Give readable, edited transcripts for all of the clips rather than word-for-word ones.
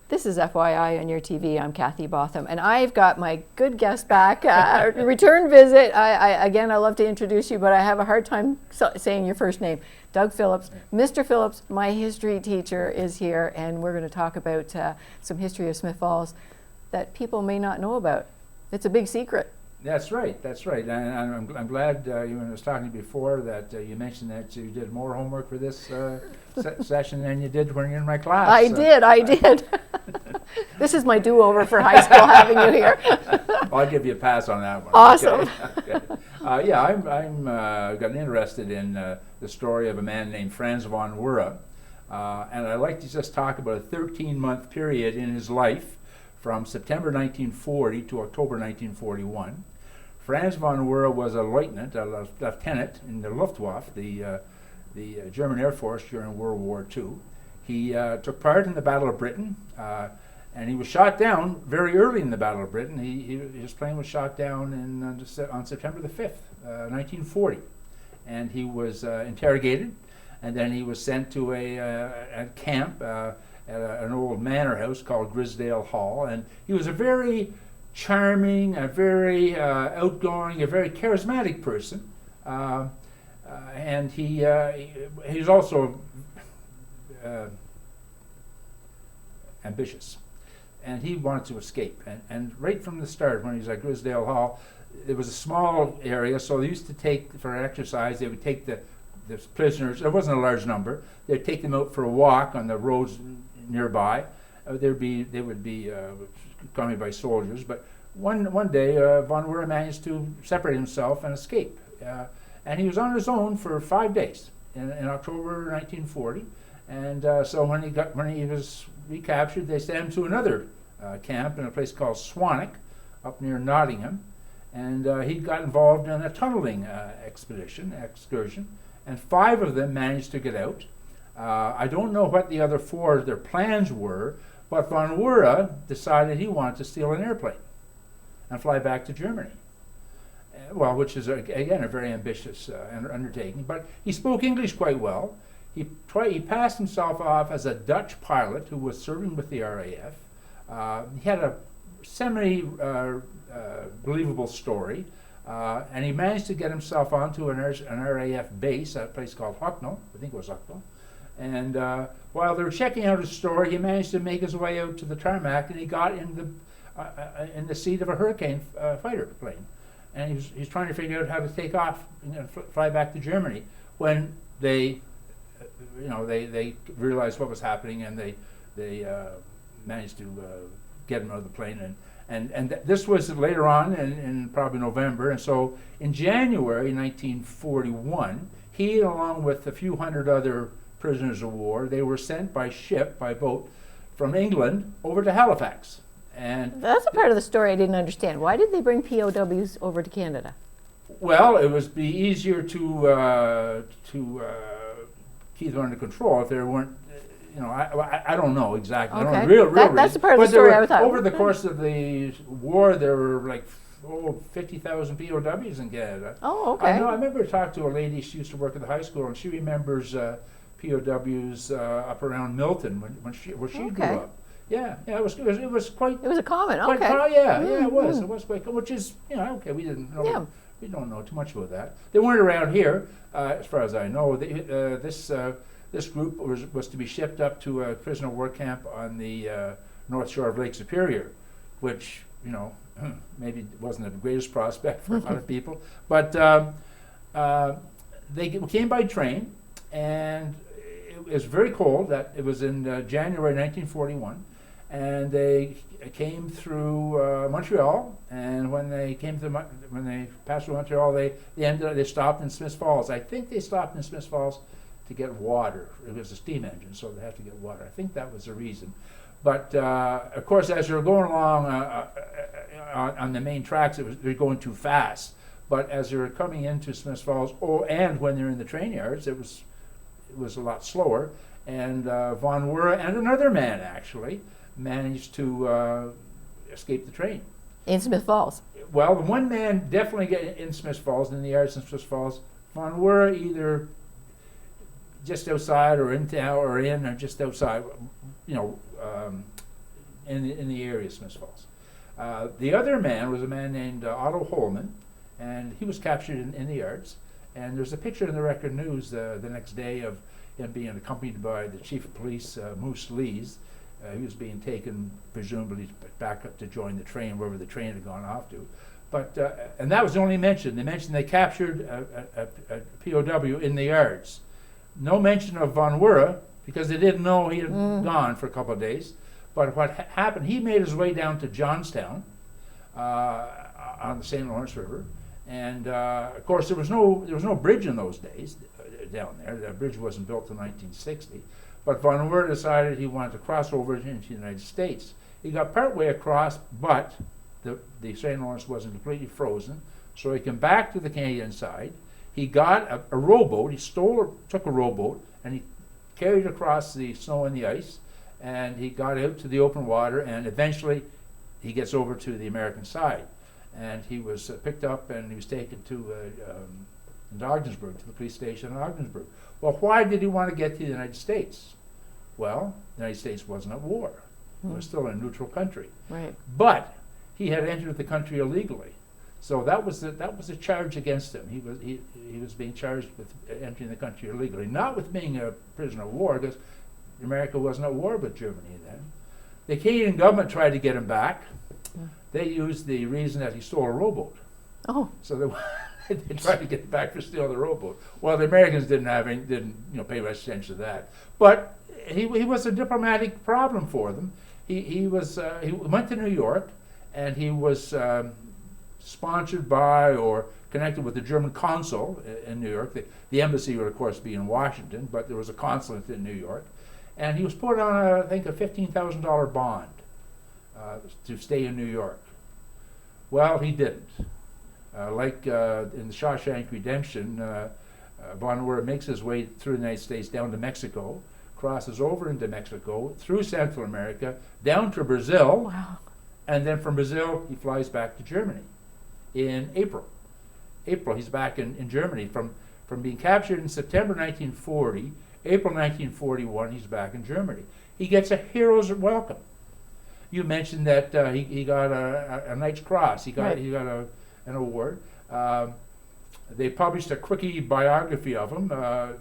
This is FYI on your TV. I'm Kathy Botham, and I've got my good guest back, return visit. Again, I love to introduce you, but I have a hard time saying your first name. Doug Phillips. Mr. Phillips, my history teacher, is here, and we're going to talk about some history of Smith Falls that people may not know about. It's a big secret. That's right. And I'm glad when I was talking before that you mentioned that you did more homework for this session than you did when you're in my class. I did. This is my do-over for high school having you here. I'll give you a pass on that one. Awesome. Okay. I'm gotten interested in the story of a man named Franz von Wura, and I'd like to just talk about a 13-month period in his life from September 1940 to October 1941. Franz von Wura was a lieutenant in the Luftwaffe, the German Air Force during World War II. He took part in the Battle of Britain, and he was shot down very early in the Battle of Britain. His plane was shot down on September the 5th, 1940. And he was interrogated, and then he was sent to a camp at an old manor house called Grisdale Hall. And he was a very charming, a very outgoing, a very charismatic person. And he's also ambitious, and he wanted to escape. And right from the start, when he was at Grisdale Hall, it was a small area, so they used to take, for exercise, they would take the prisoners, there wasn't a large number, they'd take them out for a walk on the roads nearby. They would be accompanied by soldiers, but one day von Wura managed to separate himself and escape. And he was on his own for 5 days in October 1940. And so when he was recaptured, they sent him to another camp in a place called Swanwick, up near Nottingham. And he got involved in a tunneling excursion, and 5 of them managed to get out. I don't know what the other 4, their plans were, but von Wura decided he wanted to steal an airplane and fly back to Germany. Well, which is, again, a very ambitious undertaking. But he spoke English quite well. He passed himself off as a Dutch pilot who was serving with the RAF. He had a semi-believable story, and he managed to get himself onto an RAF base at a place called Hucknall. I think it was Hucknall. And while they were checking out his story, he managed to make his way out to the tarmac, and he got in the seat of a Hurricane fighter plane. And he's trying to figure out how to take off, fly back to Germany, when they realized what was happening, and they managed to get him out of the plane. And this was later on in probably November. And so in January 1941, he, along with a few hundred other prisoners of war, they were sent by boat, from England over to Halifax. And that's a part of the story I didn't understand. Why did they bring POWs over to Canada? Well, it would be easier to keep them under control if there weren't. I don't know exactly. Okay. I don't know real that's the part of the story I thought. Over the course of the war, there were like 50,000 POWs in Canada. Oh, okay. I remember talking to a lady. She used to work at the high school, and she remembers POWs up around Milton where she grew up. Yeah, it was quite. It was a common. Quite, Okay. It was. It was quite, which is okay. We didn't know. Yeah. We don't know too much about that. They weren't around here, as far as I know. This group was to be shipped up to a prisoner of war camp on the north shore of Lake Superior, which maybe wasn't the greatest prospect for a lot of people. But they came by train, and it was very cold. It was in January 1941. And they came through Montreal, and when they passed through Montreal, they stopped in Smith Falls. I think they stopped in Smith Falls to get water. It was a steam engine, so they had to get water. I think that was the reason. But of course, as they were going along on the main tracks, they were going too fast. But as they were coming into Smith Falls, and when they're in the train yards, it was a lot slower. And von Wura and another man actually managed to escape the train. In Smith Falls? Well, one man definitely got in Smith Falls, in the yards in Smith Falls. Von Wura either just outside or in town or just outside, in the area of Smiths Falls. The other man was a man named Otto Holman, and he was captured in the yards. And there's a picture in the Record News the next day of him being accompanied by the chief of police, Moose Lees. He was being taken, presumably, back up to join the train, wherever the train had gone off to. But and that was the only mention. They mentioned they captured a POW in the yards. No mention of Von Wura, because they didn't know he had gone for a couple of days. But what happened, he made his way down to Johnstown on the St. Lawrence River. And of course, there was no bridge in those days down there. The bridge wasn't built until 1960. But Von Wura decided he wanted to cross over into the United States. He got partway across, but the St. Lawrence wasn't completely frozen, so he came back to the Canadian side. He got a rowboat. He took a rowboat, and he carried across the snow and the ice, and he got out to the open water, and eventually he gets over to the American side. And he was picked up, and he was taken to Ogdensburg, to the police station in Ogdensburg. Well, why did he want to get to the United States? Well, the United States wasn't at war. It was still a neutral country. Right. But he had entered the country illegally. So that was a charge against him. He was being charged with entering the country illegally, not with being a prisoner of war, because America wasn't at war with Germany then. The Canadian government tried to get him back. They used the reason that he stole a rowboat. Oh. So they tried to get him back for stealing the rowboat. Well, the Americans didn't pay much attention to that. But he was a diplomatic problem for them. He went to New York, and he was sponsored by or connected with the German consul in New York. The embassy would, of course, be in Washington, but there was a consulate in New York. And he was put on, I think, a $15,000 bond to stay in New York. Well, he didn't. Like in the Shawshank Redemption, Von Wura makes his way through the United States down to Mexico, crosses over into Mexico, through Central America, down to Brazil, Wow. and then from Brazil he flies back to Germany in April. He's back in Germany from being captured in September 1940. April 1941, he's back in Germany. He gets a hero's welcome. You mentioned that he got a Knight's Cross. He got an award. They published a quickie biography of him, about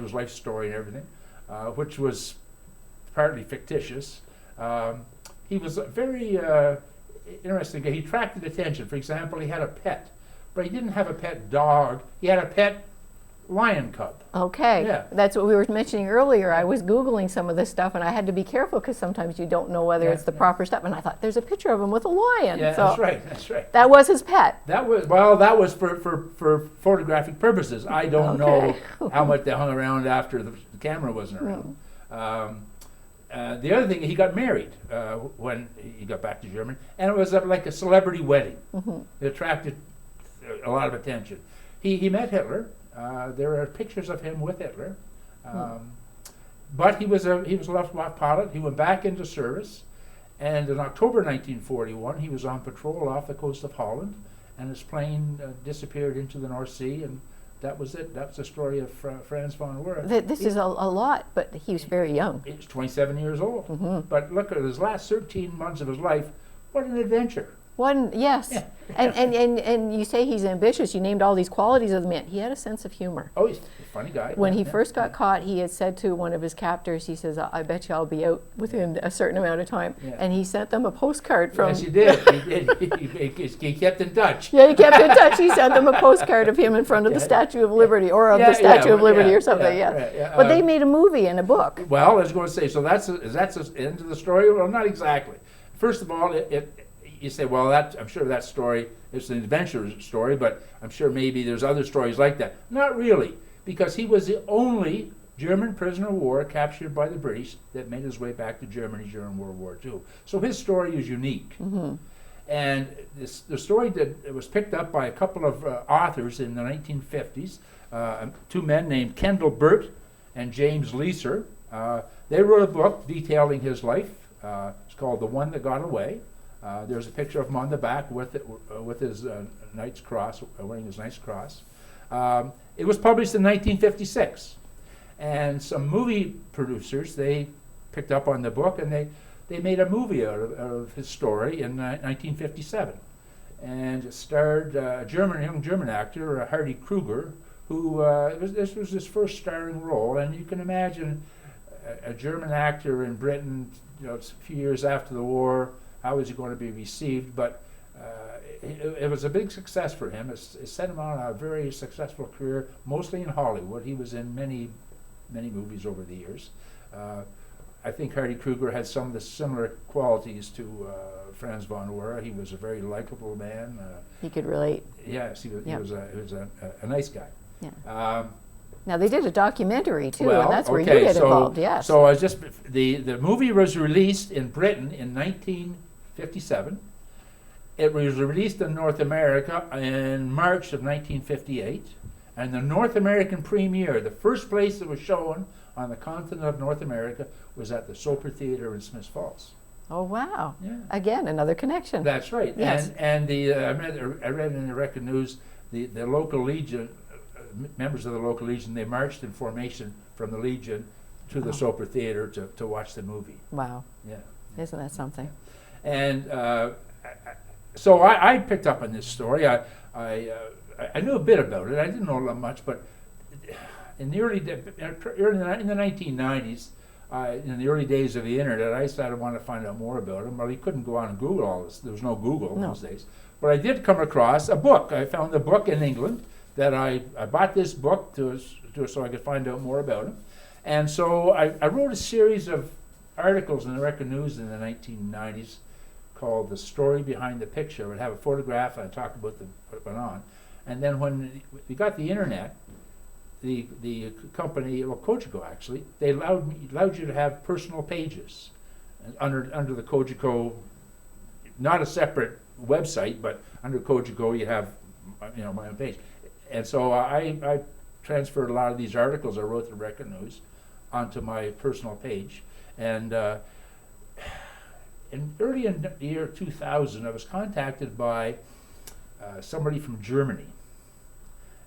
his life story and everything, which was partly fictitious. He was a very interesting guy. He attracted attention. For example, he had a pet, but he didn't have a pet dog. He had a pet lion cub. Okay. Yeah. That's what we were mentioning earlier. I was Googling some of this stuff, and I had to be careful because sometimes you don't know whether it's the proper stuff. And I thought, there's a picture of him with a lion. Yeah, so that's right. that was his pet. That was for photographic purposes. I don't know how much they hung around after the camera wasn't around. The other thing, he got married when he got back to Germany, and it was like a celebrity wedding. It attracted a lot of attention. He met Hitler. There are pictures of him with Hitler, but he was a Luftwaffe pilot. He went back into service, and in October 1941, he was on patrol off the coast of Holland, and his plane disappeared into the North Sea, and that was it. That's the story of Franz von Wura. This is a lot, but he was very young. He was 27 years old. But look at his last 13 months of his life. What an adventure! Yes. Yeah. And you say he's ambitious. You named all these qualities of the man. He had a sense of humor. Oh, he's a funny guy. When he first got caught, he had said to one of his captors, he says, I bet you I'll be out within a certain amount of time. Yeah. And he sent them a postcard from... Yes, he did. He kept in touch. Yeah, he kept in touch. He sent them a postcard of him in front of the Statue of Liberty, or of the Statue of Liberty or something, But they made a movie and a book. Well, I was going to say, so that's the end of the story? Well, not exactly. First of all, you say, well, I'm sure that story is an adventure story, but I'm sure maybe there's other stories like that. Not really, because he was the only German prisoner of war captured by the British that made his way back to Germany during World War II. So his story is unique. And the story that was picked up by a couple of authors in the 1950s, two men named Kendall Burt and James Leeser. They wrote a book detailing his life. It's called The One That Got Away. There's a picture of him on the back with his Knight's Cross, wearing his Knight's Cross. It was published in 1956, and some movie producers, they picked up on the book and they they made a movie out of his story in 1957. And it starred a young German actor, Hardy Kruger, who this was his first starring role. And you can imagine a German actor in Britain, a few years after the war, how was he going to be received? But it was a big success for him. It set him on a very successful career, mostly in Hollywood. He was in many movies over the years. I think Hardy Kruger had some of the similar qualities to Franz von Weber. He was a very likable man. He could relate. Yes, he was a nice guy. Yeah. Now they did a documentary too, well, and that's where you get involved. Yes. So I just the movie was released in Britain in 1957. It was released in North America in March of 1958, and the North American premiere, the first place it was shown on the continent of North America, was at the Soper Theatre in Smiths Falls. Oh wow! Yeah. Again, another connection. That's right. Yes. And I read in the Record News the local Legion, members of the local Legion, they marched in formation from the Legion to the Soper Theatre to watch the movie. Wow. Yeah. Isn't that something? And so I picked up on this story. I knew a bit about it. I didn't know much, but in the in the 1990s, in the early days of the internet, I decided I wanted to find out more about him. Well, you couldn't go on and Google all this. There was no Google in those days. But I did come across a book. I found a book in England that I bought this book so I could find out more about him. And so I wrote a series of articles in the Record News in the 1990s called The Story Behind the Picture. I would have a photograph and I'd talk about what went on. And then when we got the internet, the company, well, Cogeco actually, they allowed you to have personal pages under the Cogeco, not a separate website, but under Cogeco you have my own page. And so I transferred a lot of these articles I wrote the Record News onto my personal page. And early in the year 2000, I was contacted by somebody from Germany,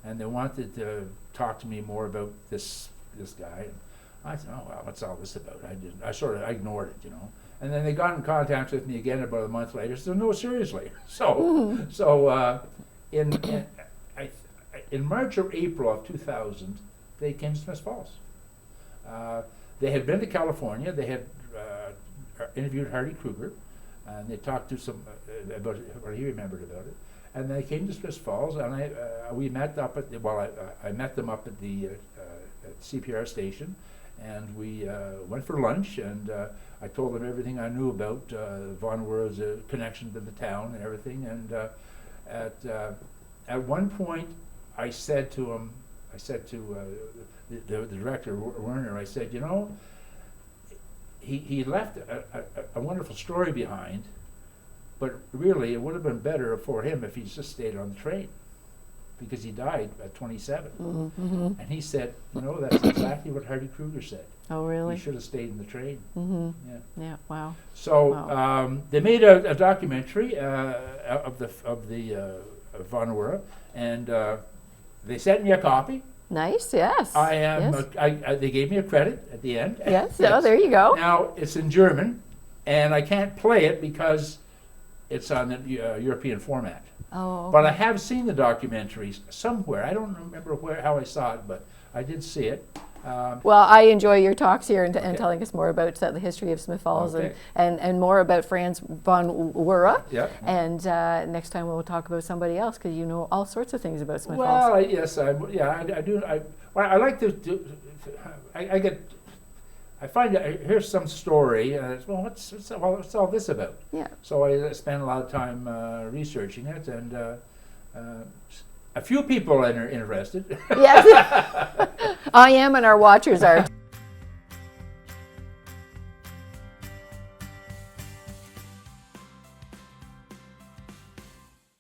and they wanted to talk to me more about this guy. And I said, "Oh well, what's all this about?" I ignored it, And then they got in contact with me again about a month later. So no, seriously. In March or April of 2000, they came to Smiths Falls. They had been to California. They had interviewed Hardy Kruger, and they talked to some about what he remembered about it. And they came to Smiths Falls, and we met up at I met them up at the CPR station, and we went for lunch. And I told them everything I knew about Von Weber's connection to the town and everything. And at one point, I said to the director, Werner, I said, he left a wonderful story behind, but really it would have been better for him if he's just stayed on the train, because he died at 27. Mm-hmm. And he said, that's exactly what Hardy Kruger said. Oh, really? He should have stayed in the train. Mm-hmm. Yeah. Yeah. Wow. So they made a documentary of the Von Weber, and they sent me a copy. Nice. Yes. They gave me a credit at the end. Yes. Oh, there you go. Now it's in German, and I can't play it because it's on the European format. Oh. Okay. But I have seen the documentaries somewhere. I don't remember how I saw it, but I did see it. Well, I enjoy your talks here and telling us more about the history of Smiths Falls and more about Franz von Weber. Yeah. And next time we'll talk about somebody else, because you know all sorts of things about Smiths Well, Falls. yes, I do. I like to do. I find I hear some story, and it's, what's all this about? Yeah. So I spend a lot of time researching it, and a few people are interested. Yes, I am, and our watchers are.